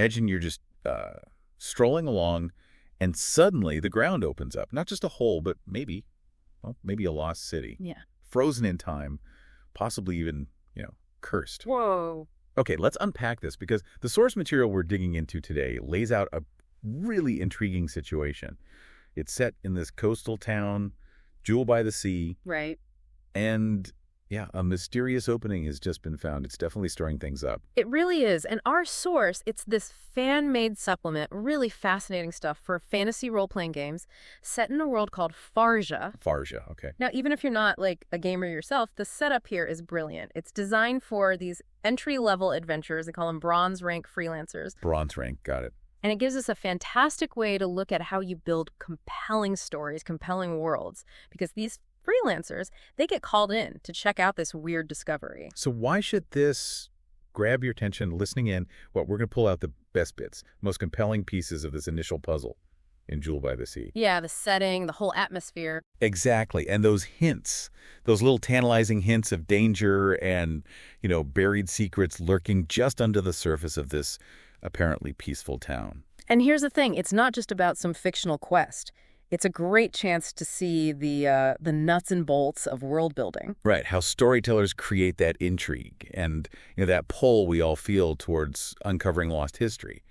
imagine you're just strolling along, and suddenly the ground opens up. Not just a hole, but maybe a lost city. Yeah. Frozen in time, possibly even, cursed. Whoa. Okay, let's unpack this because the source material we're digging into today lays out a really intriguing situation. It's set in this coastal town, Jewel by the Sea. Right. And, yeah, a mysterious opening has just been found. It's definitely stirring things up. It really is. And our source, it's this fan-made supplement, really fascinating stuff for fantasy role-playing games set in a world called Farsia. Farsia, okay. Now, even if you're not, like, a gamer yourself, the setup here is brilliant. It's designed for these entry-level adventurers. They call them Bronze-rank Freelancers. Bronze rank, got it. And it gives us a fantastic way to look at how you build compelling stories, compelling worlds, because these freelancers, they get called in to check out this weird discovery. So why should this grab your attention listening in? Well, we're going to pull out the best bits, most compelling pieces of this initial puzzle in Jewel by the Sea. Yeah, the setting, the whole atmosphere. Exactly. And those hints, those little tantalizing hints of danger and, buried secrets lurking just under the surface of this apparently peaceful town. And here's the thing. It's not just about some fictional quest. It's a great chance to see the nuts and bolts of world building. Right, how storytellers create that intrigue and that pull we all feel towards uncovering lost history.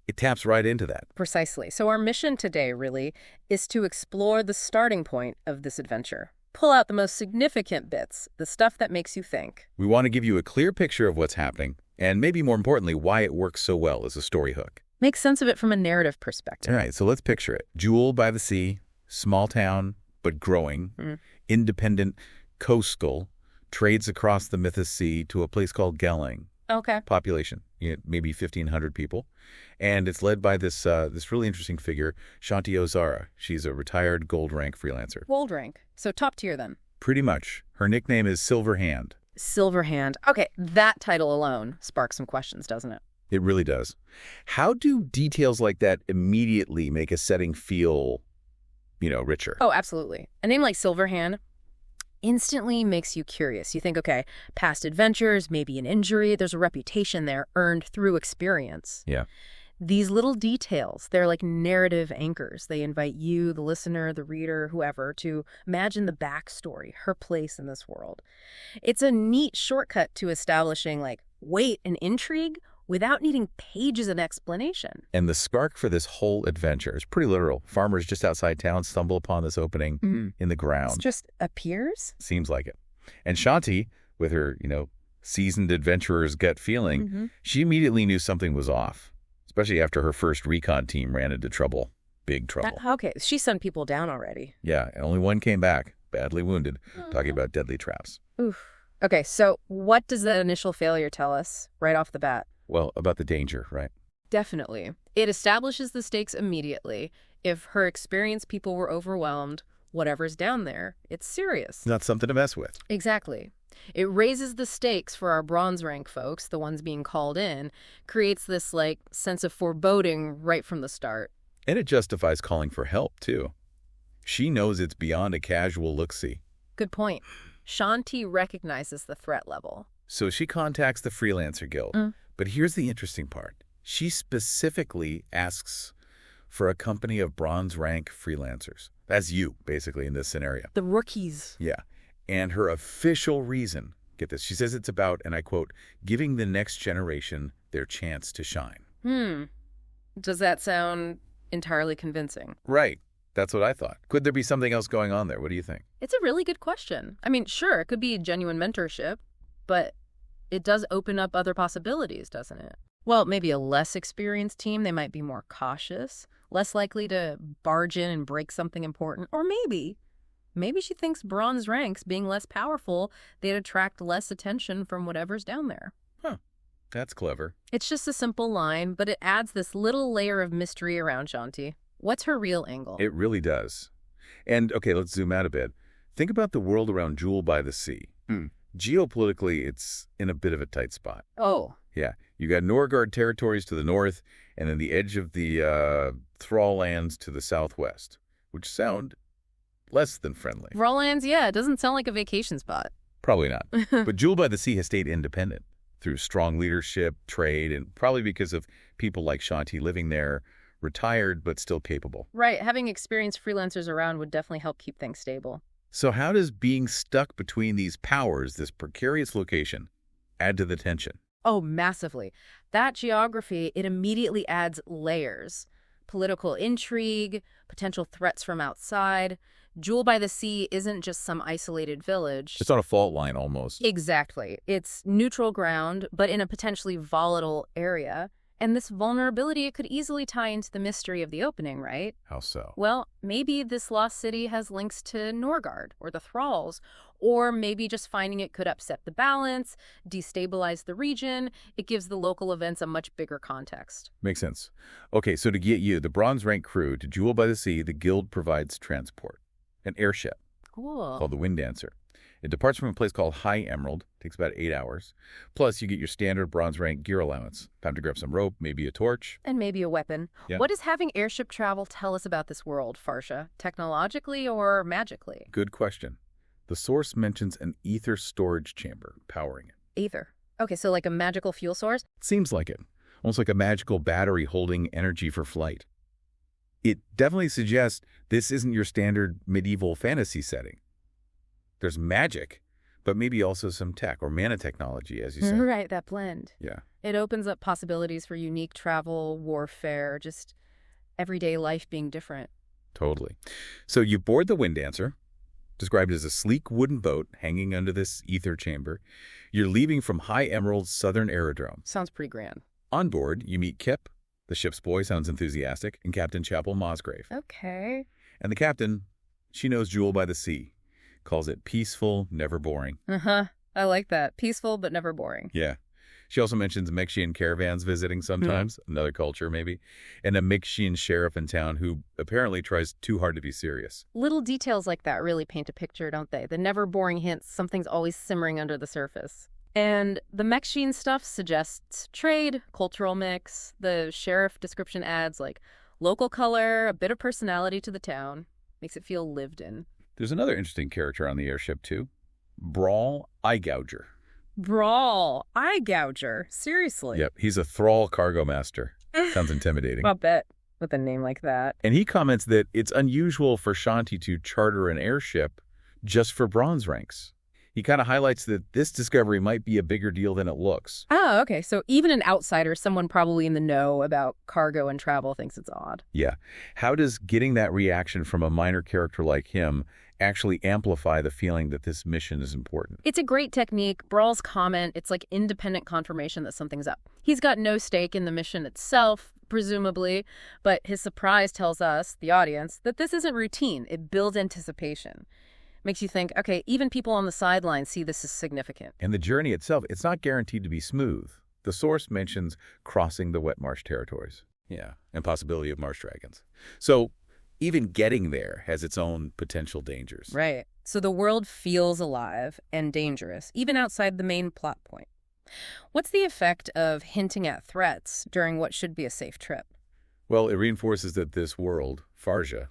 It taps right into that. Precisely. So our mission today, really, is to explore the starting point of this adventure. Pull out the most significant bits, the stuff that makes you think. We want to give you a clear picture of what's happening, and maybe more importantly, why it works so well as a story hook. Make sense of it from a narrative perspective. All right, so let's picture it. Jewel by the Sea, small town, but growing, independent, coastal, trades across the Mythos Sea to a place called Gelling. Okay. Population, maybe 1,500 people. And it's led by this really interesting figure, Shanti Ozara. She's a retired gold-rank freelancer. Gold rank. So top tier then. Pretty much. Her nickname is Silver Hand. Silver Hand. Okay, that title alone sparks some questions, doesn't it? It really does. How do details like that immediately make a setting feel, richer? Oh, absolutely. A name like Silver Hand instantly makes you curious. You think, okay, past adventures, maybe an injury, there's a reputation there earned through experience. Yeah. These little details, they're like narrative anchors. They invite you, the listener, the reader, whoever, to imagine the backstory, her place in this world. It's a neat shortcut to establishing, weight and intrigue without needing pages of explanation. And the spark for this whole adventure is pretty literal. Farmers just outside town stumble upon this opening in the ground. It just appears? Seems like it. And Shanti, with her, seasoned adventurer's gut feeling, she immediately knew something was off, especially after her first recon team ran into trouble. Big trouble. Okay, she sent people down already. Yeah, and only one came back, badly wounded, talking about deadly traps. Oof. Okay, so what does that initial failure tell us right off the bat? Well, about the danger, right? Definitely. It establishes the stakes immediately. If her experienced people were overwhelmed, whatever's down there, it's serious. Not something to mess with. Exactly. It raises the stakes for our bronze rank folks, the ones being called in, creates this, sense of foreboding right from the start. And it justifies calling for help, too. She knows it's beyond a casual look-see. Good point. Shanti recognizes the threat level. So she contacts the Freelancer Guild. But here's the interesting part. She specifically asks for a company of bronze-rank freelancers. That's you, basically, in this scenario. The rookies. Yeah. And her official reason, get this, she says it's about, and I quote, giving the next generation their chance to shine. Does that sound entirely convincing? Right. That's what I thought. Could there be something else going on there? What do you think? It's a really good question. I mean, sure, it could be genuine mentorship, but it does open up other possibilities, doesn't it? Well, maybe a less experienced team, they might be more cautious, less likely to barge in and break something important. Or maybe she thinks bronze ranks being less powerful, they'd attract less attention from whatever's down there. Huh. That's clever. It's just a simple line, but it adds this little layer of mystery around Shanti. What's her real angle? It really does. And, okay, let's zoom out a bit. Think about the world around Jewel by the Sea. Geopolitically, it's in a bit of a tight spot. Oh. Yeah. You got Norgard territories to the north, and then the edge of the Thrall lands to the southwest, which sound less than friendly. Thrall lands, yeah, it doesn't sound like a vacation spot. Probably not. But Jewel by the Sea has stayed independent. through strong leadership, trade, and probably because of people like Shanti living there, retired but still capable. Right. Having experienced freelancers around would definitely help keep things stable. So how does being stuck between these powers, this precarious location, add to the tension? Oh, massively. That geography, it immediately adds layers. Political intrigue, potential threats from outside. Jewel by the Sea isn't just some isolated village. It's on a fault line almost. Exactly. It's neutral ground, but in a potentially volatile area. And this vulnerability, it could easily tie into the mystery of the opening, right? How so? Well, maybe this lost city has links to Norgard or the Thralls, or maybe just finding it could upset the balance, destabilize the region. It gives the local events a much bigger context. Makes sense. Okay, so to get you, the Bronze-rank crew, to Jewel by the Sea, the Guild provides transport. An airship Cool. called the Wind Dancer. It departs from a place called High Emerald. Takes about 8 hours. Plus, you get your standard bronze-rank gear allowance. Time to grab some rope, maybe a torch. And maybe a weapon. Yeah. What does having airship travel tell us about this world, Farsia? Technologically or magically? Good question. The source mentions an ether storage chamber powering it. Ether. Okay, so like a magical fuel source? Seems like it. Almost like a magical battery holding energy for flight. It definitely suggests this isn't your standard medieval fantasy setting. There's magic, but maybe also some tech or mana technology, as you said. Right, that blend. Yeah. It opens up possibilities for unique travel, warfare, just everyday life being different. Totally. So you board the Wind Dancer, described as a sleek wooden boat hanging under this ether chamber. You're leaving from High Emerald's southern aerodrome. Sounds pretty grand. On board, you meet Kip, the ship's boy, sounds enthusiastic, and Captain Chapel Mosgrave. Okay. And the captain, she knows Jewel by the Sea, calls it peaceful, never boring. Uh-huh. I like that. Peaceful, but never boring. Yeah. She also mentions Mexian caravans visiting sometimes, another culture maybe, and a Mexian sheriff in town who apparently tries too hard to be serious. Little details like that really paint a picture, don't they? The never boring hints, something's always simmering under the surface. And the Mexian stuff suggests trade, cultural mix. The sheriff description adds like local color, a bit of personality to the town. Makes it feel lived in. There's another interesting character on the airship too. Brawl Eye Gouger. Brawl, eye gouger. Seriously. Yep, he's a thrall cargo master. Sounds intimidating. I'll bet with a name like that. And he comments that it's unusual for Shanti to charter an airship just for bronze ranks. He kind of highlights that this discovery might be a bigger deal than it looks. Oh, okay. So even an outsider, someone probably in the know about cargo and travel, thinks it's odd. Yeah. How does getting that reaction from a minor character like him actually amplify the feeling that this mission is important? It's a great technique. Brawl's comment, it's like independent confirmation that something's up. He's got no stake in the mission itself, presumably, but his surprise tells us, the audience, that this isn't routine. It builds anticipation. Makes you think, okay, even people on the sidelines see this as significant. And the journey itself, it's not guaranteed to be smooth. The source mentions crossing the wet marsh territories. Yeah, and possibility of marsh dragons. So even getting there has its own potential dangers. Right. So the world feels alive and dangerous, even outside the main plot point. What's the effect of hinting at threats during what should be a safe trip? Well, it reinforces that this world, Farsia,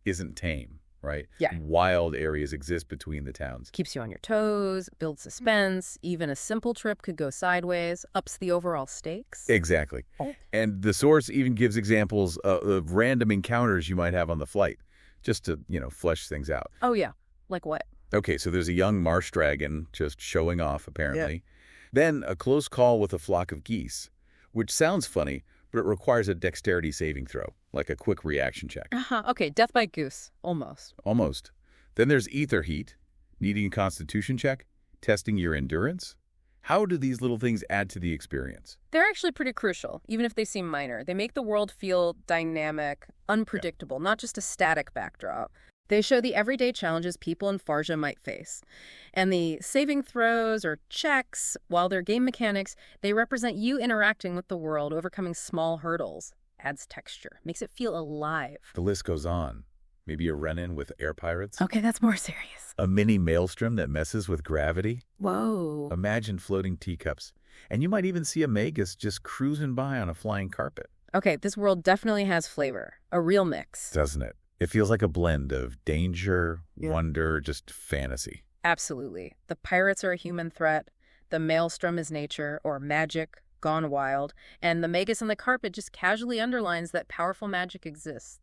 isn't tame. Right? Yeah. Wild areas exist between the towns. Keeps you on your toes, builds suspense. Even a simple trip could go sideways, ups the overall stakes. Exactly. Oh. And the source even gives examples of random encounters you might have on the flight, just to, flesh things out. Oh, yeah. Like what? Okay, so there's a young marsh dragon just showing off, apparently. Yeah. Then a close call with a flock of geese, which sounds funny, but it requires a dexterity saving throw, like a quick reaction check. Okay, death by goose. Almost. Almost. Then there's ether heat, needing a constitution check, testing your endurance. How do these little things add to the experience? They're actually pretty crucial, even if they seem minor. They make the world feel dynamic, unpredictable, not just a static backdrop. They show the everyday challenges people in Farsia might face. And the saving throws or checks, while they're game mechanics, they represent you interacting with the world, overcoming small hurdles. Adds texture, makes it feel alive. The list goes on. Maybe a run-in with air pirates. Okay, that's more serious. A mini maelstrom that messes with gravity. Whoa. Imagine floating teacups. And you might even see a magus just cruising by on a flying carpet. Okay, this world definitely has flavor. A real mix. Doesn't it? It feels like a blend of danger, wonder, just fantasy. Absolutely. The pirates are a human threat. The maelstrom is nature, or magic, gone wild, and the magus on the carpet just casually underlines that powerful magic exists.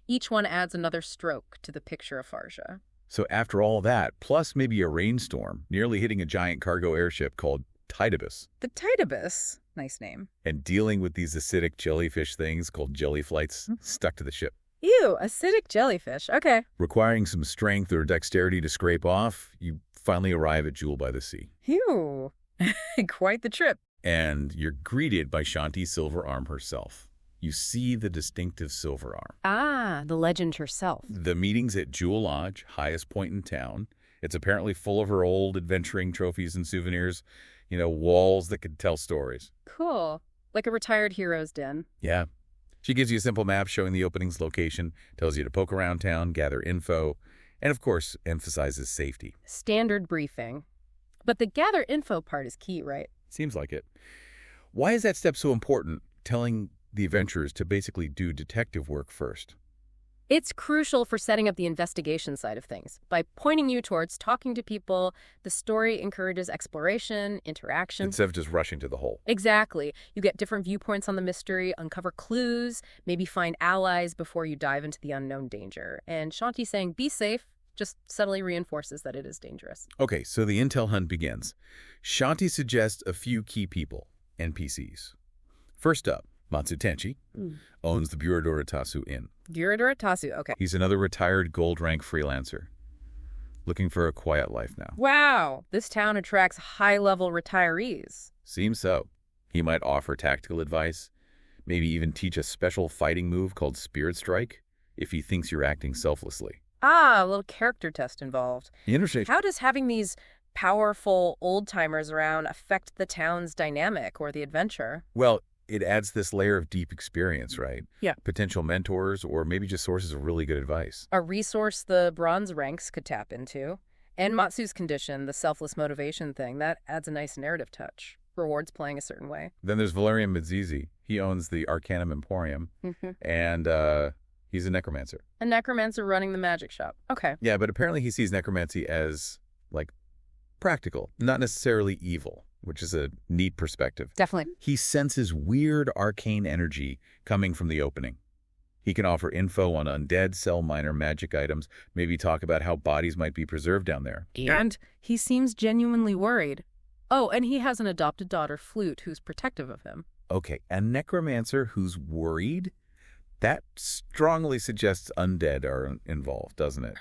Each one adds another stroke to the picture of Farsia. So after all that, plus maybe a rainstorm, nearly hitting a giant cargo airship called Titibus, The Titibus, nice name. and dealing with these acidic jellyfish things called jellyflights stuck to the ship, Ew, acidic jellyfish. Okay. requiring some strength or dexterity to scrape off, you finally arrive at Jewel by the Sea. Ew. Quite the trip. And you're greeted by Shanti Silver Arm herself. You see the distinctive silver arm. Ah, the legend herself. The meeting's at Jewel Lodge, highest point in town. It's apparently full of her old adventuring trophies and souvenirs, walls that could tell stories. Cool. Like a retired hero's den. Yeah. She gives you a simple map showing the opening's location, tells you to poke around town, gather info, and of course, emphasizes safety. Standard briefing. But the gather info part is key, right? Seems like it. Why is that step so important, telling the adventurers to basically do detective work first? It's crucial for setting up the investigation side of things. By pointing you towards talking to people, the story encourages exploration, interaction. Instead of just rushing to the hole. Exactly. You get different viewpoints on the mystery, uncover clues, maybe find allies before you dive into the unknown danger. And Shanti saying, be safe, just subtly reinforces that it is dangerous. Okay, so the intel hunt begins. Shanti suggests a few key people, NPCs. First up, Matsu Tenchi owns the Buradora Tasu Inn. Buradora Tasu, okay. He's another retired gold-rank freelancer, looking for a quiet life now. Wow, this town attracts high-level retirees. Seems so. He might offer tactical advice, maybe even teach a special fighting move called Spirit Strike, if he thinks you're acting selflessly. Ah, a little character test involved. Interesting. How does having these powerful old-timers around affect the town's dynamic or the adventure? Well, it adds this layer of deep experience, right? Yeah. Potential mentors or maybe just sources of really good advice. A resource the bronze ranks could tap into. And Matsu's condition, the selfless motivation thing, that adds a nice narrative touch. Rewards playing a certain way. Then there's Valerian Midzizi. He owns the Arcanum Emporium, and he's a necromancer. A necromancer running the magic shop. Okay. Yeah, but apparently he sees necromancy as, practical, not necessarily evil, which is a neat perspective. Definitely. He senses weird arcane energy coming from the opening. He can offer info on undead, sell minor magic items, maybe talk about how bodies might be preserved down there. And he seems genuinely worried. Oh, and he has an adopted daughter, Flute, who's protective of him. Okay, a necromancer who's worried? That strongly suggests undead are involved, doesn't it?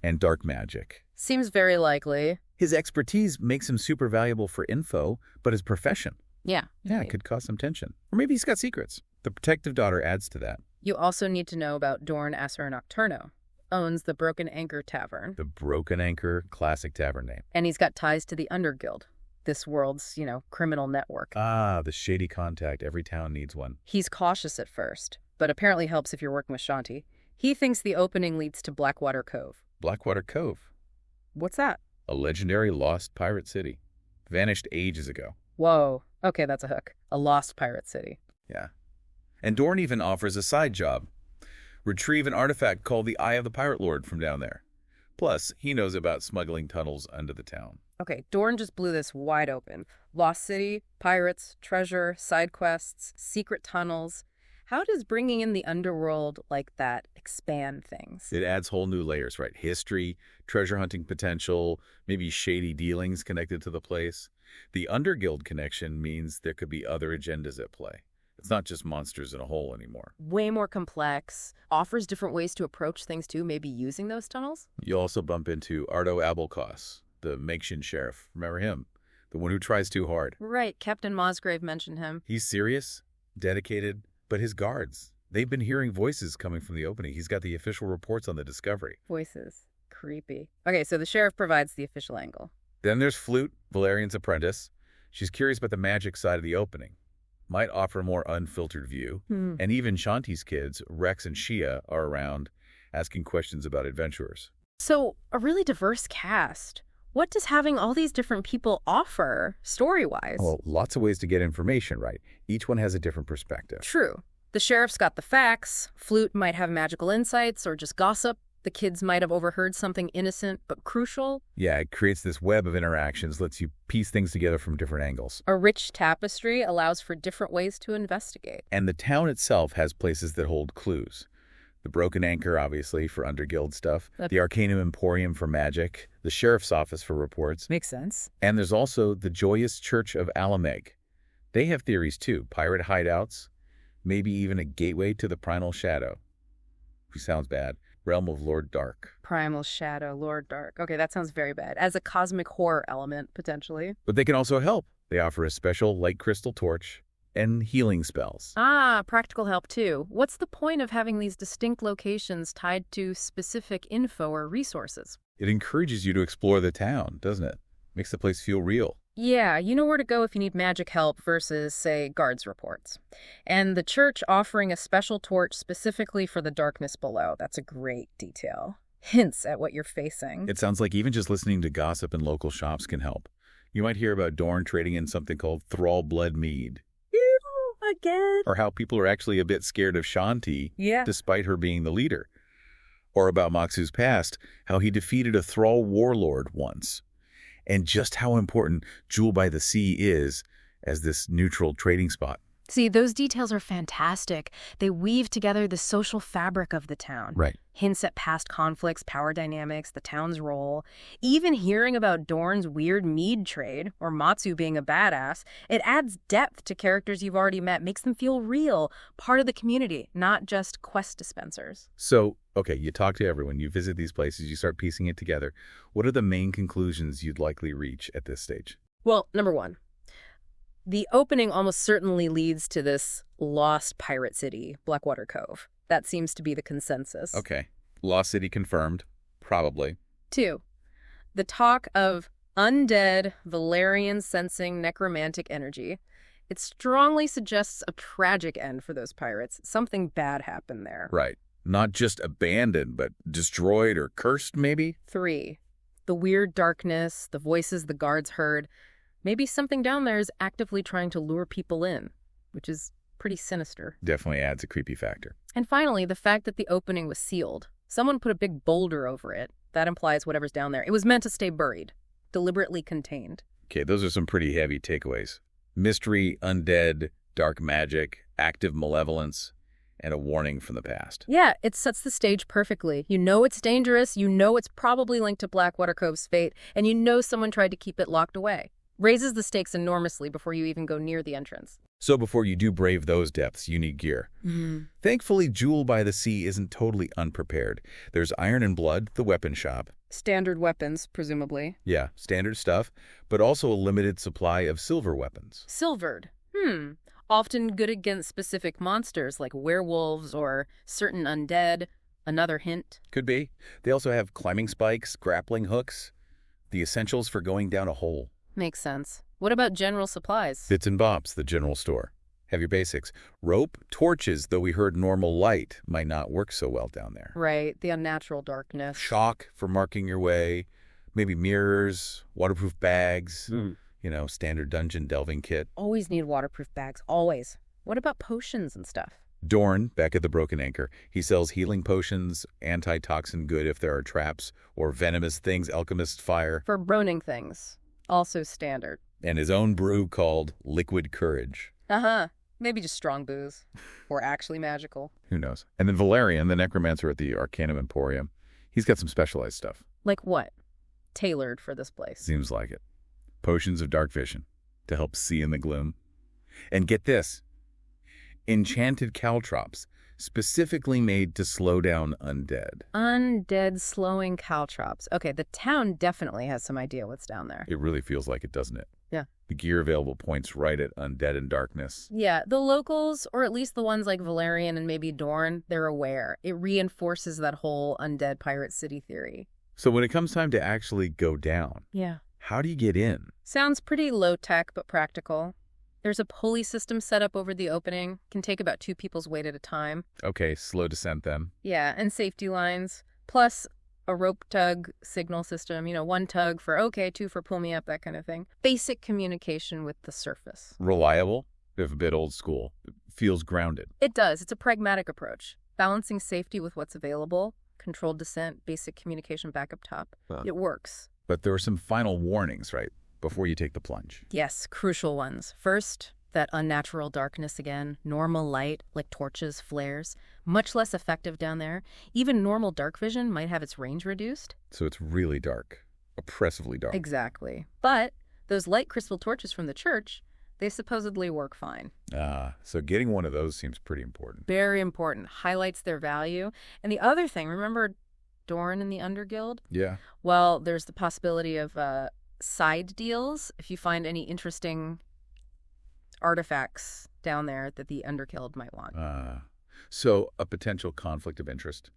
And dark magic. Seems very likely. His expertise makes him super valuable for info, but his profession, Yeah. it could cause some tension. Or maybe he's got secrets. The protective daughter adds to that. You also need to know about Dorn Asser Nocturno. Owns the Broken Anchor Tavern. The Broken Anchor, classic tavern name. And he's got ties to the Underguild, this world's, criminal network. Ah, the shady contact. Every town needs one. He's cautious at first, but apparently helps if you're working with Shanti. He thinks the opening leads to Blackwater Cove. Blackwater Cove, What's that? a legendary lost pirate city. Vanished ages ago. Whoa. Okay, that's a hook. A lost pirate city. Yeah. And Dorn even offers a side job. Retrieve an artifact called the Eye of the Pirate Lord from down there. Plus, he knows about smuggling tunnels under the town. Okay, Dorn just blew this wide open. Lost city, pirates, treasure, side quests, secret tunnels. How does bringing in the underworld like that expand things? It adds whole new layers, right? History, treasure hunting potential, maybe shady dealings connected to the place. The Underguild connection means there could be other agendas at play. It's not just monsters in a hole anymore. Way more complex. Offers different ways to approach things too, maybe using those tunnels? You also bump into Ardo Abelkos, the Makeshin sheriff. Remember him? The one who tries too hard. Right, Captain Mosgrave mentioned him. He's serious, dedicated, but his guards, they've been hearing voices coming from the opening. He's got the official reports on the discovery. Voices. Creepy. Okay, so the sheriff provides the official angle. Then there's Flute, Valerian's apprentice. She's curious about the magic side of the opening. Might offer a more unfiltered view. And even Shanti's kids, Rex and Shia, are around asking questions about adventurers. So, a really diverse cast. What does having all these different people offer, story-wise? Well, lots of ways to get information, right? Each one has a different perspective. True. The sheriff's got the facts. Flute might have magical insights or just gossip. The kids might have overheard something innocent but crucial. Yeah, it creates this web of interactions, lets you piece things together from different angles. A rich tapestry allows for different ways to investigate. And the town itself has places that hold clues. The Broken Anchor, obviously, for underguild stuff. The Arcanum Emporium for magic. The Sheriff's Office for reports. Makes sense. And there's also the Joyous Church of Alameg. They have theories, too. Pirate hideouts. Maybe even a gateway to the Primal Shadow. Who sounds bad. Realm of Lord Dark. Primal Shadow, Lord Dark. Okay, that sounds very bad. As a cosmic horror element, potentially. But they can also help. They offer a special light crystal torch and healing spells. Ah, practical help too. What's the point of having these distinct locations tied to specific info or resources? It encourages you to explore the town, doesn't it? Makes the place feel real. Yeah, you know where to go if you need magic help versus, say, guards reports. And the church offering a special torch specifically for the darkness below. That's a great detail. Hints at what you're facing. It sounds like even just listening to gossip in local shops can help. You might hear about Dorn trading in something called Thrall Blood Mead. Ew, again. Or how people are actually a bit scared of Shanti, Yeah. despite her being the leader. Or about Moxu's past, how he defeated a Thrall warlord once. And just how important Jewel by the Sea is as this neutral trading spot. See, those details are fantastic. They weave together the social fabric of the town. Right. Hints at past conflicts, power dynamics, the town's role. Even hearing about Dorn's weird mead trade, or Matsu being a badass, it adds depth to characters you've already met, makes them feel real, part of the community, not just quest dispensers. So, okay, you talk to everyone, you visit these places, you start piecing it together. What are the main conclusions you'd likely reach at this stage? Well, number one, the opening almost certainly leads to this lost pirate city, Blackwater Cove. That seems to be the consensus. Okay. Lost City confirmed. Probably. 2, the talk of undead, Valerian sensing necromantic energy. It strongly suggests a tragic end for those pirates. Something bad happened there. Right. Not just abandoned, but destroyed or cursed, maybe? 3, the weird darkness, the voices the guards heard. Maybe something down there is actively trying to lure people in, which is pretty sinister. Definitely adds a creepy factor. And finally, the fact that the opening was sealed. Someone put a big boulder over it. That implies whatever's down there. It was meant to stay buried, deliberately contained. Okay, those are some pretty heavy takeaways. Mystery, undead, dark magic, active malevolence, and a warning from the past. Yeah, it sets the stage perfectly. You know it's dangerous, you know it's probably linked to Blackwater Cove's fate, and you know someone tried to keep it locked away. Raises the stakes enormously before you even go near the entrance. So before you do brave those depths, you need gear. Thankfully, Jewel by the Sea isn't totally unprepared. There's Iron and Blood, the weapon shop. Standard weapons, presumably. Yeah, standard stuff, but also a limited supply of silver weapons. Silvered. Often good against specific monsters like werewolves or certain undead. Another hint. Could be. They also have climbing spikes, grappling hooks, the essentials for going down a hole. Makes sense. What about general supplies? Bits and Bops, the general store. Have your basics. Rope, torches, though we heard normal light might not work so well down there. Right, the unnatural darkness. Chalk for marking your way. Maybe mirrors, waterproof bags, standard dungeon delving kit. Always need waterproof bags, always. What about potions and stuff? Dorn, back at the Broken Anchor, he sells healing potions, antitoxin good if there are traps, or venomous things alchemists fire. For broning things. Also standard. And his own brew called Liquid Courage. Maybe just strong booze. Or actually magical. Who knows? And then Valerian, the necromancer at the Arcanum Emporium, he's got some specialized stuff. Like what? Tailored for this place. Seems like it. Potions of dark vision to help see in the gloom. And get this. Enchanted caltrops, specifically made to slow down undead. Undead slowing caltrops. Okay, the town definitely has some idea what's down there. It really feels like it, doesn't it? Yeah. The gear available points right at undead and darkness. Yeah, the locals, or at least the ones like Valerian and maybe Dorn, they're aware. It reinforces that whole undead pirate city theory. So when it comes time to actually go down, how do you get in? Sounds pretty low-tech but practical. There's a pulley system set up over the opening. Can take about 2 people's weight at a time. Okay, slow descent then. Yeah, and safety lines. Plus a rope tug signal system. 1 tug for okay, 2 for pull me up, that kind of thing. Basic communication with the surface. Reliable, if a bit old school. It feels grounded. It does. It's a pragmatic approach. Balancing safety with what's available. controlled descent, basic communication back up top. Huh. It works. But there are some final warnings, right, before you take the plunge. Yes, crucial ones. First, that unnatural darkness again. Normal light, like torches, flares, much less effective down there. Even normal dark vision might have its range reduced. So it's really dark, oppressively dark. Exactly. But those light crystal torches from the church, they supposedly work fine. So getting one of those seems pretty important. Very important. Highlights their value. And the other thing, remember Dorn in the Underguild? Yeah. Well, there's the possibility of side deals if you find any interesting artifacts down there that the Underguild might want. So a potential conflict of interest,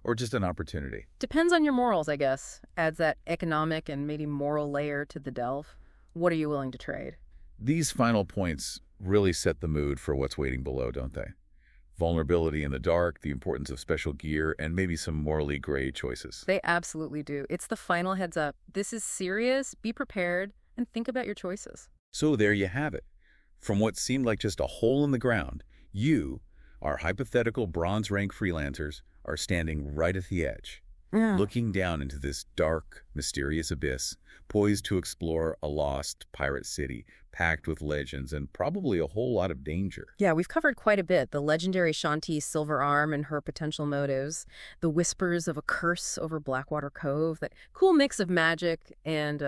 or just an opportunity. Depends on your morals, I guess. Adds that economic and maybe moral layer to the delve. What are you willing to trade? These final points really set the mood for what's waiting below, don't they? Vulnerability in the dark, the importance of special gear, and maybe some morally gray choices. They absolutely do. It's the final heads up. This is serious. Be prepared and think about your choices. So there you have it. From what seemed like just a hole in the ground, you, our hypothetical bronze-rank freelancers, are standing right at the edge, looking down into this dark, mysterious abyss, poised to explore a lost pirate city, packed with legends and probably a whole lot of danger. Yeah, we've covered quite a bit. The legendary Shanti's silver arm and her potential motives, the whispers of a curse over Blackwater Cove, that cool mix of magic and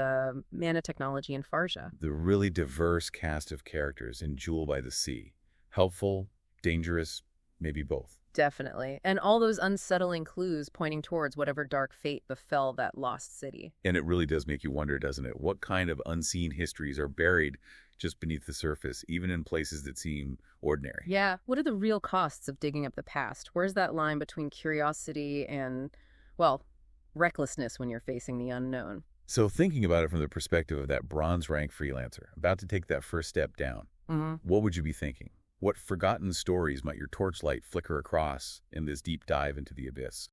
mana technology in Farsia. The really diverse cast of characters in Jewel by the Sea. Helpful, dangerous, maybe both. Definitely. And all those unsettling clues pointing towards whatever dark fate befell that lost city. And it really does make you wonder, doesn't it? What kind of unseen histories are buried just beneath the surface, even in places that seem ordinary? Yeah. What are the real costs of digging up the past? Where's that line between curiosity and, well, recklessness when you're facing the unknown? So thinking about it from the perspective of that bronze-rank freelancer, about to take that first step down, what would you be thinking? What forgotten stories might your torchlight flicker across in this deep dive into the abyss?